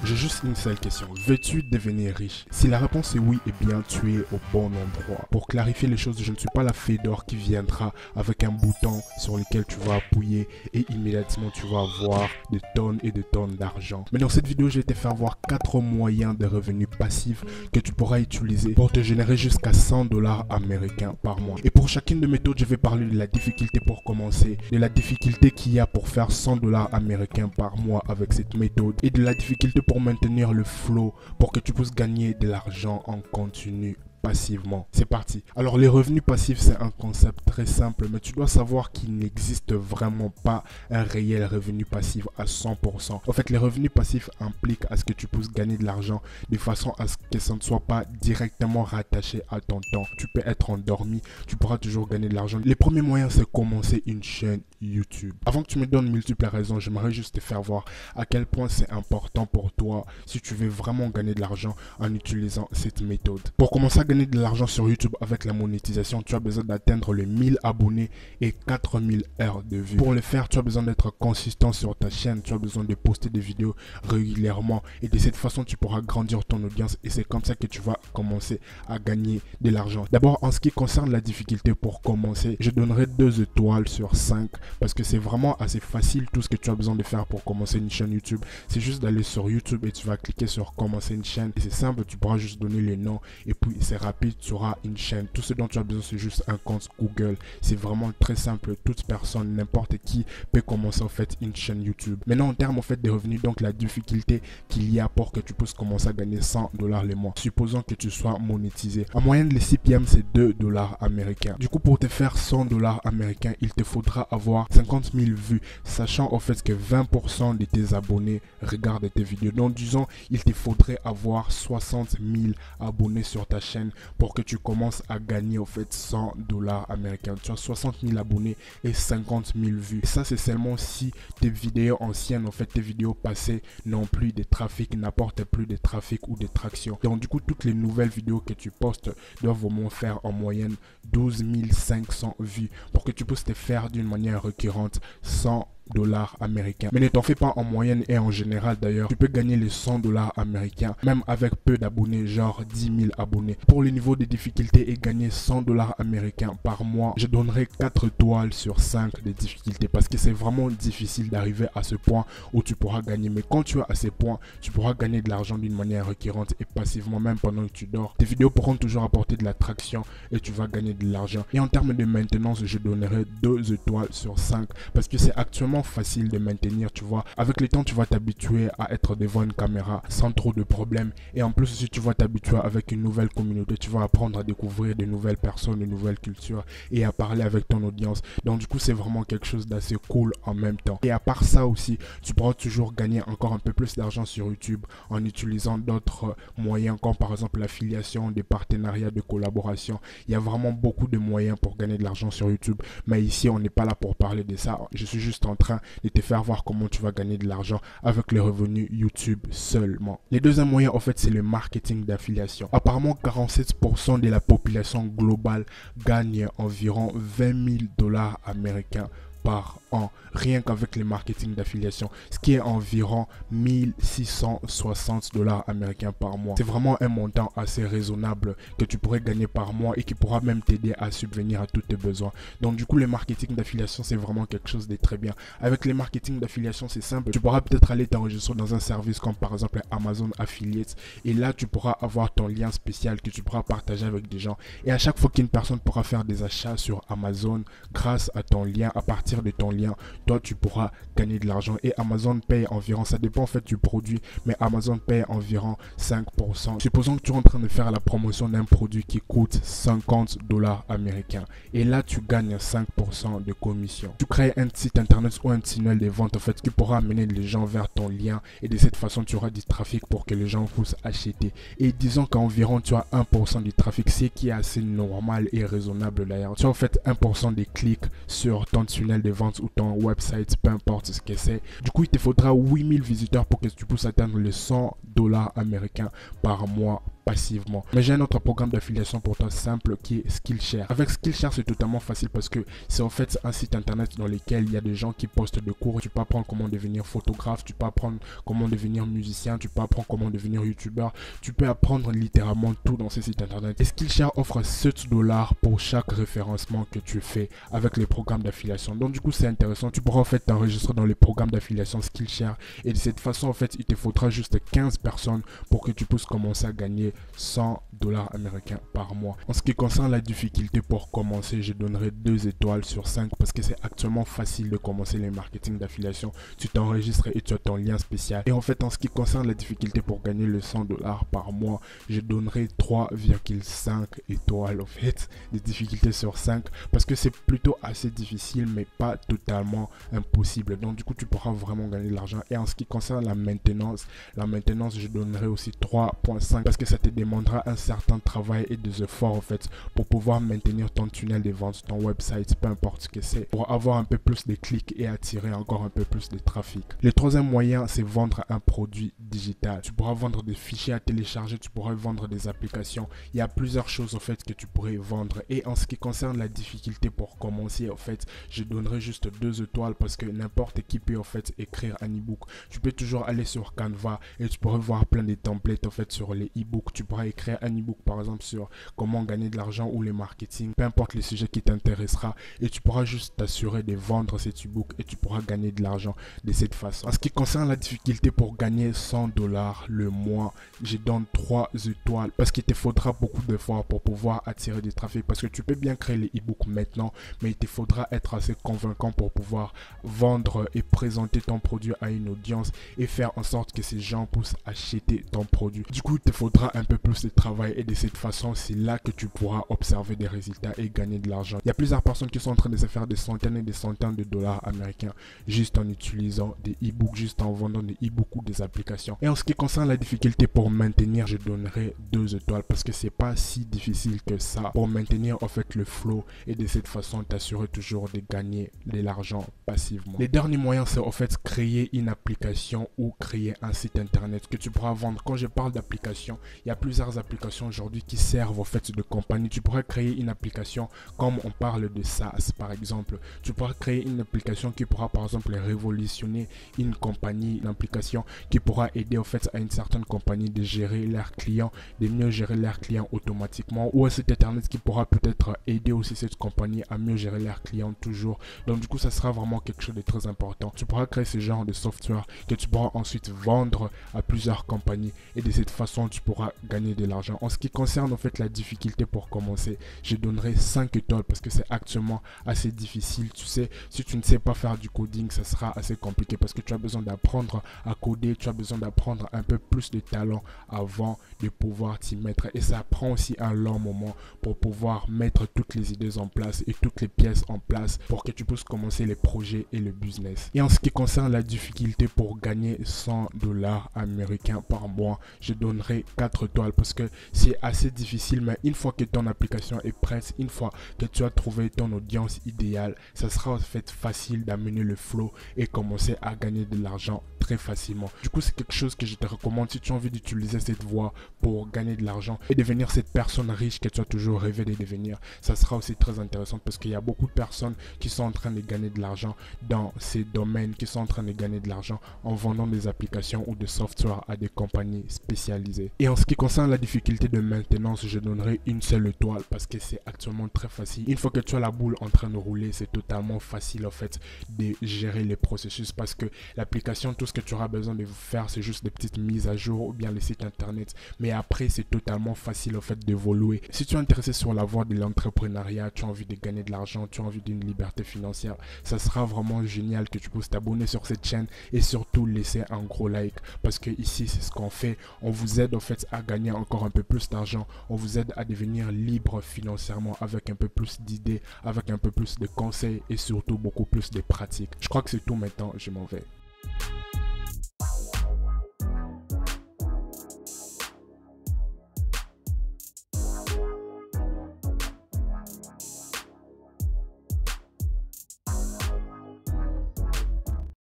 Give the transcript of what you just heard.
J'ai juste une seule question. Veux-tu devenir riche? Si la réponse est oui, eh bien tu es au bon endroit. Pour clarifier les choses, je ne suis pas la fée d'or qui viendra avec un bouton sur lequel tu vas appuyer et immédiatement tu vas avoir des tonnes et des tonnes d'argent. Mais dans cette vidéo, je vais te faire voir 4 moyens de revenus passifs que tu pourras utiliser pour te générer jusqu'à 100 dollars américains par mois. Et pour chacune de mes méthodes, je vais parler de la difficulté pour commencer, de la difficulté qu'il y a pour faire 100 dollars américains par mois avec cette méthode et de la difficulté pour maintenir le flow pour que tu puisses gagner de l'argent en continu passivement. C'est parti. Alors les revenus passifs, c'est un concept très simple, mais tu dois savoir qu'il n'existe vraiment pas un réel revenu passif à 100%. En fait, les revenus passifs impliquent à ce que tu puisses gagner de l'argent de façon à ce que ça ne soit pas directement rattaché à ton temps. Tu peux être endormi, tu pourras toujours gagner de l'argent. Les premiers moyens, c'est commencer une chaîne YouTube. Avant que tu me donnes multiples raisons, j'aimerais juste te faire voir à quel point c'est important pour toi si tu veux vraiment gagner de l'argent en utilisant cette méthode. Pour commencer à gagner de l'argent sur YouTube avec la monétisation, tu as besoin d'atteindre les 1000 abonnés et 4000 heures de vue. Pour le faire, tu as besoin d'être consistant sur ta chaîne, tu as besoin de poster des vidéos régulièrement et de cette façon, tu pourras grandir ton audience et c'est comme ça que tu vas commencer à gagner de l'argent. D'abord, en ce qui concerne la difficulté pour commencer, je donnerai 2 étoiles sur 5 parce que c'est vraiment assez facile. Tout ce que tu as besoin de faire pour commencer une chaîne YouTube, c'est juste d'aller sur YouTube et tu vas cliquer sur commencer une chaîne et c'est simple, tu pourras juste donner le nom et puis c'est rapide, tu auras une chaîne. Tout ce dont tu as besoin, c'est juste un compte Google. C'est vraiment très simple. Toute personne, n'importe qui peut commencer en fait une chaîne YouTube. Maintenant, en termes en fait de revenus, donc la difficulté qu'il y a pour que tu puisses commencer à gagner 100 dollars le mois. Supposons que tu sois monétisé. En moyenne, les CPM, c'est 2 dollars américains. Du coup, pour te faire 100 dollars américains, il te faudra avoir 50 000 vues, sachant en fait que 20% de tes abonnés regardent tes vidéos. Donc, disons, il te faudrait avoir 60 000 abonnés sur ta chaîne pour que tu commences à gagner en fait 100 dollars américains. Tu as 60 000 abonnés et 50 000 vues. Et ça, c'est seulement si tes vidéos anciennes, en fait, tes vidéos passées n'ont plus de trafic, n'apportent plus de trafic ou de traction. Donc, du coup, toutes les nouvelles vidéos que tu postes doivent au moins faire en moyenne 12 500 vues pour que tu puisses te faire d'une manière récurrente 100 dollars américains. Mais ne t'en fais pas en moyenne et en général d'ailleurs. Tu peux gagner les 100 dollars américains même avec peu d'abonnés, genre 10 000 abonnés. Pour le niveau de difficulté et gagner 100 dollars américains par mois, je donnerai 4 étoiles sur 5 de difficulté parce que c'est vraiment difficile d'arriver à ce point où tu pourras gagner. Mais quand tu es à ces points, tu pourras gagner de l'argent d'une manière récurrente et passivement même pendant que tu dors. Tes vidéos pourront toujours apporter de l'attraction et tu vas gagner de l'argent. Et en termes de maintenance, je donnerai 2 étoiles sur 5 parce que c'est actuellement facile de maintenir, tu vois. Avec le temps, tu vas t'habituer à être devant une caméra sans trop de problèmes. Et en plus, si tu vas t'habituer avec une nouvelle communauté, tu vas apprendre à découvrir de nouvelles personnes, de nouvelles cultures et à parler avec ton audience. Donc du coup, c'est vraiment quelque chose d'assez cool en même temps. Et à part ça aussi, tu pourras toujours gagner encore un peu plus d'argent sur YouTube en utilisant d'autres moyens comme par exemple l'affiliation, des partenariats, de collaboration. Il y a vraiment beaucoup de moyens pour gagner de l'argent sur YouTube. Mais ici, on n'est pas là pour parler de ça. Je suis juste en train de te faire voir comment tu vas gagner de l'argent avec les revenus YouTube seulement. Les deuxième moyen en fait, c'est le marketing d'affiliation. Apparemment 47% de la population globale gagne environ 20 000 dollars américains par an, rien qu'avec les marketing d'affiliation, ce qui est environ 1660 dollars américains par mois. C'est vraiment un montant assez raisonnable que tu pourrais gagner par mois et qui pourra même t'aider à subvenir à tous tes besoins. Donc du coup, les marketing d'affiliation, c'est vraiment quelque chose de très bien. Avec les marketing d'affiliation, c'est simple. Tu pourras peut-être aller t'enregistrer dans un service comme par exemple Amazon Affiliate et là, tu pourras avoir ton lien spécial que tu pourras partager avec des gens. Et à chaque fois qu'une personne pourra faire des achats sur Amazon grâce à ton lien, à partir de ton lien, toi tu pourras gagner de l'argent. Et Amazon paye environ, ça dépend en fait du produit, mais Amazon paye environ 5%. Supposons que tu es en train de faire la promotion d'un produit qui coûte 50 dollars américains et là tu gagnes 5% de commission. Tu crées un site internet ou un tunnel de vente en fait qui pourra amener les gens vers ton lien et de cette façon tu auras du trafic pour que les gens puissent acheter. Et disons qu'environ tu as 1% du trafic, ce qui est assez normal et raisonnable d'ailleurs. Tu as en fait 1% des clics sur ton tunnel de vente ou ton website, peu importe ce que c'est. Du coup, il te faudra 8000 visiteurs pour que tu puisses atteindre les 100 dollars américains par mois passivement. Mais j'ai un autre programme d'affiliation pour toi simple qui est Skillshare. Avec Skillshare, c'est totalement facile parce que c'est en fait un site internet dans lequel il y a des gens qui postent des cours. Tu peux apprendre comment devenir photographe, tu peux apprendre comment devenir musicien, tu peux apprendre comment devenir youtubeur, tu peux apprendre littéralement tout dans ce site internet. Et Skillshare offre 7 $ pour chaque référencement que tu fais avec les programmes d'affiliation. Donc du coup c'est intéressant, tu pourras en fait t'enregistrer dans les programmes d'affiliation Skillshare et de cette façon en fait il te faudra juste 15 personnes pour que tu puisses commencer à gagner 100 $ américains par mois. En ce qui concerne la difficulté pour commencer, je donnerai 2 étoiles sur 5 parce que c'est actuellement facile de commencer les marketing d'affiliation. Tu t'enregistres et tu as ton lien spécial. Et en fait, en ce qui concerne la difficulté pour gagner le 100 $ par mois, je donnerai 3,5 étoiles en fait de difficulté sur 5 parce que c'est plutôt assez difficile mais pas totalement impossible. Donc du coup, tu pourras vraiment gagner de l'argent. Et en ce qui concerne la maintenance, je donnerai aussi 3,5 parce que ça te demandera un certain travail et des efforts en fait pour pouvoir maintenir ton tunnel de vente, ton website, peu importe ce que c'est, pour avoir un peu plus de clics et attirer encore un peu plus de trafic. Le troisième moyen, c'est vendre un produit digital. Tu pourras vendre des fichiers à télécharger, tu pourras vendre des applications. Il y a plusieurs choses en fait que tu pourrais vendre. Et en ce qui concerne la difficulté pour commencer, en fait, je donnerai juste 2 étoiles parce que n'importe qui peut en fait écrire un ebook. Tu peux toujours aller sur Canva et tu pourrais voir plein de templates en fait sur les ebooks. Tu pourras écrire un ebook par exemple sur comment gagner de l'argent ou le marketing, peu importe le sujet qui t'intéressera, et tu pourras juste t'assurer de vendre cet ebook et tu pourras gagner de l'argent de cette façon. En ce qui concerne la difficulté pour gagner 100 $ le mois, je donne 3 étoiles parce qu'il te faudra beaucoup d'efforts pour pouvoir attirer du trafic parce que tu peux bien créer les ebooks maintenant, mais il te faudra être assez convaincant pour pouvoir vendre et présenter ton produit à une audience et faire en sorte que ces gens puissent acheter ton produit. Du coup, il te faudra un peu plus de travail et de cette façon, c'est là que tu pourras observer des résultats et gagner de l'argent. Il y a plusieurs personnes qui sont en train de se faire des centaines et des centaines de dollars américains juste en utilisant des e-books, juste en vendant des e-books ou des applications. Et en ce qui concerne la difficulté pour maintenir, je donnerai 2 étoiles parce que c'est pas si difficile que ça pour maintenir en fait le flow et de cette façon t'assurer toujours de gagner de l'argent passivement. Les derniers moyens, c'est en fait créer une application ou créer un site internet que tu pourras vendre. Quand je parle d'application, il y a plusieurs applications aujourd'hui qui servent en fait de compagnie. Tu pourrais créer une application comme on parle de SaaS par exemple. Tu pourras créer une application qui pourra par exemple révolutionner une compagnie, une application qui pourra aider en fait à une certaine compagnie de gérer leurs clients, de mieux gérer leurs clients automatiquement, ou un site internet qui pourra peut-être aider aussi cette compagnie à mieux gérer leurs clients toujours. Donc du coup, ça sera vraiment quelque chose de très important. Tu pourras créer ce genre de software que tu pourras ensuite vendre à plusieurs compagnies et de cette façon, tu pourras gagner de l'argent. En ce qui concerne en fait la difficulté pour commencer, je donnerai 5 étoiles parce que c'est actuellement assez difficile. Tu sais, si tu ne sais pas faire du coding, ça sera assez compliqué parce que tu as besoin d'apprendre à coder, tu as besoin d'apprendre un peu plus de talent avant de pouvoir t'y mettre. Et ça prend aussi un long moment pour pouvoir mettre toutes les idées en place et toutes les pièces en place pour que tu puisses commencer les projets et le business. Et en ce qui concerne la difficulté pour gagner 100 $ américains par mois, je donnerai 4 étoiles parce que c'est assez difficile, mais une fois que ton application est prête, une fois que tu as trouvé ton audience idéale, ça sera en fait facile d'amener le flow et commencer à gagner de l'argent très facilement. Du coup, c'est quelque chose que je te recommande si tu as envie d'utiliser cette voie pour gagner de l'argent et devenir cette personne riche que tu as toujours rêvé de devenir. Ça sera aussi très intéressant parce qu'il y a beaucoup de personnes qui sont en train de gagner de l'argent dans ces domaines, qui sont en train de gagner de l'argent en vendant des applications ou des softwares à des compagnies spécialisées. Et en ce qui concerne la difficulté de maintenance, je donnerai une seule étoile parce que c'est actuellement très facile. Une fois que tu as la boule en train de rouler, c'est totalement facile en fait de gérer les processus parce que l'application, tout ce que tu auras besoin de faire, c'est juste des petites mises à jour ou bien les sites internet. Mais après, c'est totalement facile en fait d'évoluer. Si tu es intéressé sur la voie de l'entrepreneuriat, tu as envie de gagner de l'argent, tu as envie d'une liberté financière, ça sera vraiment génial que tu puisses t'abonner sur cette chaîne et surtout laisser un gros like parce que ici, c'est ce qu'on fait. On vous aide en fait à gagner encore un peu plus d'argent. On vous aide à devenir libre financièrement avec un peu plus d'idées, avec un peu plus de conseils et surtout beaucoup plus de pratiques. Je crois que c'est tout maintenant. Je m'en vais.